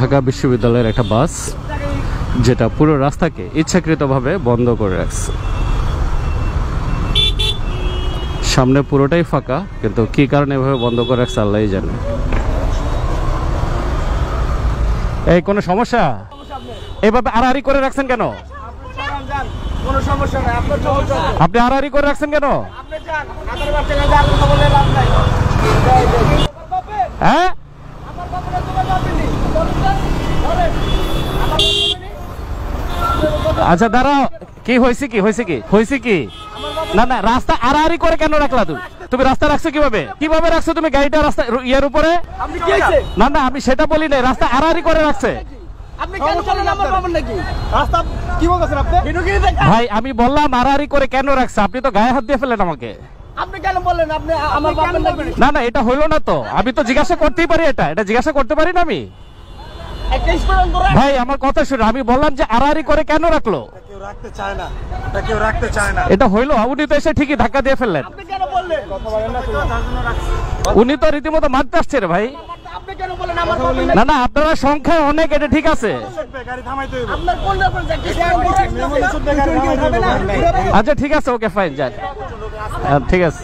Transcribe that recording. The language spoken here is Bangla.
ঢাকা বিশ্ববিদ্যালয়ের একটা বাস, যেটা পুরো রাস্তাকে ইচ্ছাকৃতভাবে বন্ধ করে রাখছে। সামনে পুরোটাই ফাঁকা, কিন্তু কি কারণে এভাবে বন্ধ করে রাখছে আল্লাহই জানে। এই কোনো সমস্যা? এইভাবে আড়াআড়ি করে রাখছেন কেন? আপনি আড়াআড়ি করে রাখছেন কেন? হ্যাঁ, আচ্ছা দাঁড়াও, কি হয়েছে কি হয়েছে কি হয়েছে কি? না না, রাস্তা আড়াআড়ি করে কেন রাখলা তুমি? তুমি রাস্তা রাখছো কিভাবে? কিভাবে রাখছো তুমি গাড়িটা রাস্তা ইয়ার উপরে? না না, আমি সেটা বলি নাই, রাস্তা আড়াআড়ি করে রাখছে। ভাই আমি বললাম আড়াআড়ি করে কেন রাখছে, আপনি তো গায়ে হাত দিয়ে ফেলেন আমাকে। আপনি কেন বললেন? আপনি আমার বাপের নাকি? না না, এটা হইলো না তো, আমি তো জিজ্ঞাসা করতেই পারি, এটা জিজ্ঞাসা করতে পারি না আমি? ভাই আমার কথা শুনে, আমি বললাম যে আড়াআড়ি করে কেন রাখলো? এটা হইলো? উনি তো এসে ঠিকই ধাক্কা দিয়ে ফেললেন। উনি তো রীতিমতো মারতে আসছে রে ভাই। না না, আপনারা সংখ্যায় অনেক, এটা ঠিক আছে। আচ্ছা ঠিক আছে, ওকে ফাইন, যান, ঠিক আছে।